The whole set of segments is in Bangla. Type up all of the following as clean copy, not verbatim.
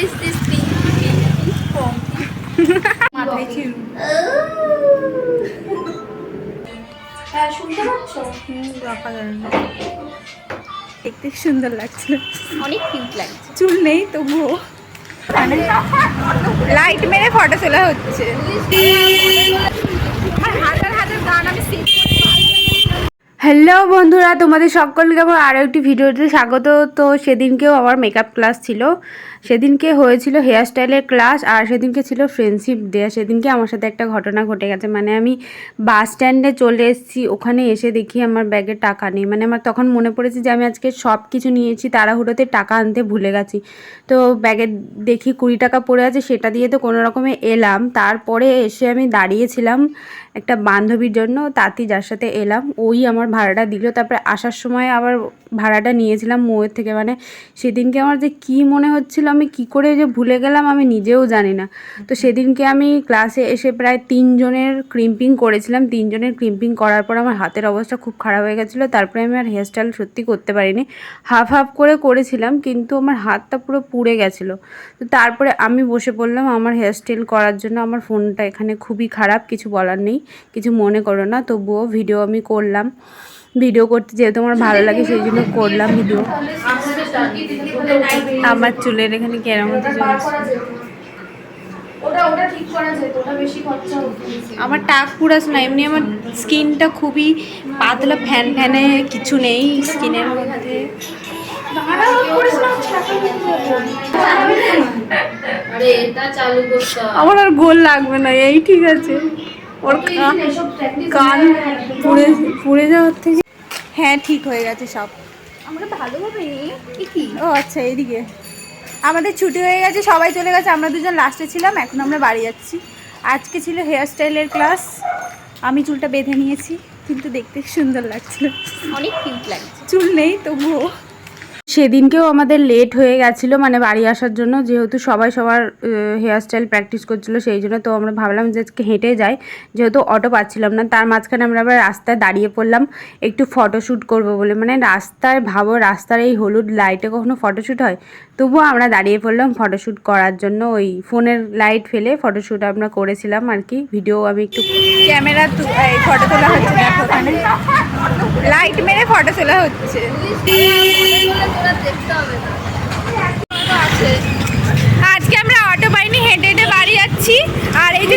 is this pink from? মাথায় ছিল। হ্যাঁ শুনতে পাচ্ছ? রাখা যায় না। দেখতে সুন্দর লাগছিল, অনেক কিউট লাগছে। চুল নেই তবুও মানে লাইট মেরে ফটো তোলা হচ্ছে। হাজার হাজার গান আমি সেভ করতে পারি। হ্যালো বন্ধুরা, তোমাদের সকলকে আমার আরও একটি ভিডিওতে স্বাগত। তো সেদিনকেও আমার মেকআপ ক্লাস ছিল, সেদিনকে হয়েছিল হেয়ার স্টাইলের ক্লাস, আর সেদিনকে ছিল ফ্রেন্ডশিপ ডে। সেদিনকে আমার সাথে একটা ঘটনা ঘটে গেছে, মানে আমি বাস স্ট্যান্ডে চলে এসেছি, ওখানে এসে দেখি আমার ব্যাগে টাকা নেই। মানে আমার তখন মনে পড়েছে যে আমি আজকে সব কিছু নিয়েছি, তাড়াহুড়োতে টাকা আনতে ভুলে গেছি। তো ব্যাগে দেখি 20 টাকা পড়ে আছে, সেটা দিয়ে তো কোনো রকমে এলাম। তারপরে এসে আমি দাঁড়িয়েছিলাম একটা বান্ধবীর জন্য, তাঁতি যার সাথে এলাম ওই আমার ভাড়াটা দিল। তারপরে আসার সময় আবার ভাড়াটা নিয়েছিলাম মৌয়ের থেকে। মানে সেদিনকে আমার যে কী মনে হচ্ছিল, আমি কি করে যে ভুলে গেলাম আমি নিজেও জানি না। তো সেদিনকে আমি ক্লাসে এসে প্রায় 3 জনের ক্রিম্পিং করেছিলাম। 3 জনের ক্রিম্পিং করার পর আমার হাতের অবস্থা খুব খারাপ হয়ে গেছিলো। তারপরে আমি আর হেয়ার স্টাইল সত্যি করতে পারিনি, হাফ হাফ করে করেছিলাম, কিন্তু আমার হাতটা পুরো পুড়ে গেছিলো। তো তারপরে আমি বসে পড়লাম আমার হেয়ার স্টাইল করার জন্য। আমার ফোনটা এখানে খুবই খারাপ, কিছু বলার নেই, কিছু মনে করো না। তবুও ভিডিও আমি করলাম, ভিডিও করতে যেহেতু আমার ভালো লাগে সেই জন্য করলাম ভিডিও। আমার চুলের এখানে কেরামতি চলছে। আমার টাক পুরাস না, এমনি আমার স্কিনটা খুবই পাতলা, ফ্যান ফ্যানে কিছু নেই স্কিনের মধ্যে। আমার আর গোল লাগবে না, এই ঠিক আছে। ওর কান পুড়ে যাওয়ার থেকে হ্যাঁ ঠিক হয়ে গেছে সব। আমরা ভালোভাবে কি ও আচ্ছা, এইদিকে আমাদের ছুটি হয়ে গেছে, সবাই চলে গেছে, আমরা দুজন লাস্টে ছিলাম। এখন আমরা বাড়ি যাচ্ছি। আজকে ছিল হেয়ার স্টাইলের ক্লাস, আমি চুলটা বেঁধে নিয়েছি, কিন্তু দেখতে সুন্দর লাগছিল, অনেক কিউট লাগছে। চুল নেই তবুও। সেদিনকেও আমাদের লেট হয়ে গেছিলো, মানে বাড়ি আসার জন্য, যেহেতু সবাই সবার হেয়ার স্টাইল প্র্যাকটিস করছিলো সেই জন্য। তো আমরা ভাবলাম যে আজকে হেঁটে যাই, যেহেতু অটো পাচ্ছিলাম না। তার মাঝখানে আমরা আবার রাস্তায় দাঁড়িয়ে পড়লাম একটু ফটোশ্যুট করবো বলে। মানে রাস্তায় ভাবো, রাস্তার এই হলুদ লাইটে কখনো ফটোশ্যুট হয়? তবুও আমরা দাঁড়িয়ে পড়লাম ফটোশ্যুট করার জন্য। ওই ফোনের লাইট ফেলে ফটোশ্যুট আমরা করেছিলাম আর কি। ভিডিও আমি একটু ক্যামেরা ফটো তোলা হচ্ছে, দেখো ওখানে লাইট মেরে ফটো তোলা হচ্ছে। আজকে আমরা অটো পাইনি, হেঁটে হেঁটে বাড়ি যাচ্ছি। আর এই যে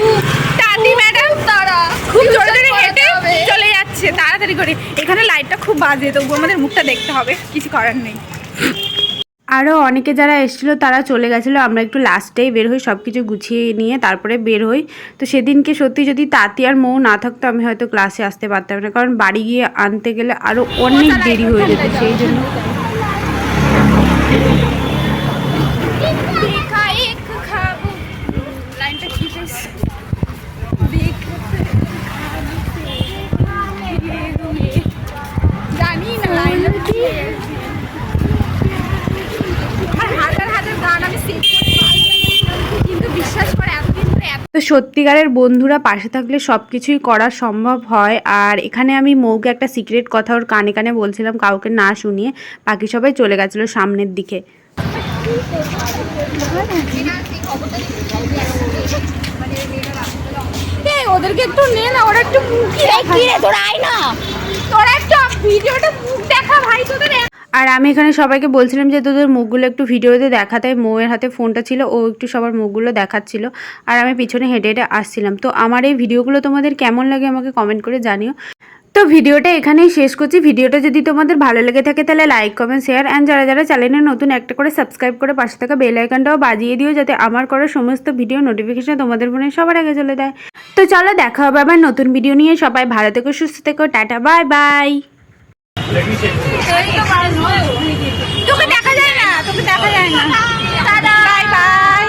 তাঁতি ম্যাডাম, তারা খুব জোরে জোরে হেঁটে চলে যাচ্ছে তাড়াতাড়ি করে। এখানে লাইটটা খুব বাজে, তবু আমাদের মুখটা দেখতে হবে, কিছু করার নেই। আরও অনেকে যারা এসেছিলো তারা চলে গেছিলো, আমরা একটু লাস্টেই বের হই, সব কিছু গুছিয়ে নিয়ে তারপরে বের হই। তো সেদিনকে সত্যি যদি তাঁতি আর মৌ না থাকতো আমি হয়তো ক্লাসে আসতে পারতাম না, কারণ বাড়ি গিয়ে আনতে গেলে আরও অনেক দেরি হয়ে যেত। সেই জন্য জানি না হাজার হাজার গান আমি সেভ করতে পারি, কিন্তু বিশ্বাস করে এতদিন ধরে তো সত্যিকারের বন্ধুরা পাশে থাকলে সব কিছুই করা সম্ভব হয়। আর এখানে আমি মৌকে একটা সিক্রেট কথা ওর কানে কানে বলছিলাম, কাউকে না শুনিয়ে। বাকি সবাই চলে গেছিলো সামনের দিকে। ওদেরকে একটু নে না, ওরা একটু তোরা আয় না, তোরা একটু ভিডিওটা মুখ দেখা ভাই তোদের। আর আমি এখানে সবাইকে বলছিলাম যে তোদের মুখগুলো একটু ভিডিওতে দেখাতে। মৌয়ের হাতে ফোনটা ছিল, ও একটু সবার মুখগুলো দেখাচ্ছিল, আর আমি পিছনে হেঁটে হেঁটে আসছিলাম। তো আমার এই ভিডিওগুলো তোমাদের কেমন লাগে আমাকে কমেন্ট করে জানিও। তো ভিডিওটা এখানেই শেষ করছি। ভিডিওটা যদি তোমাদের ভালো লেগে থাকে তাহলে লাইক, কমেন্ট, শেয়ার, অ্যান্ড যারা যারা চ্যানেলে নতুন একটা করে সাবস্ক্রাইব করে পাশে থাকা বেল আইকনটাও বাজিয়ে দিও, যাতে আমার করা সমস্ত ভিডিও নোটিফিকেশন তোমাদের ফোনে সবার আগে চলে দেয়। তো চলো দেখা হবে আবার নতুন ভিডিও নিয়ে। সবাই ভালো থেকো, সুস্থ থেকো, টাটা, বাই বাই। তোকে দেখা যায় না, তোকে দেখা যায় না। Bye bye.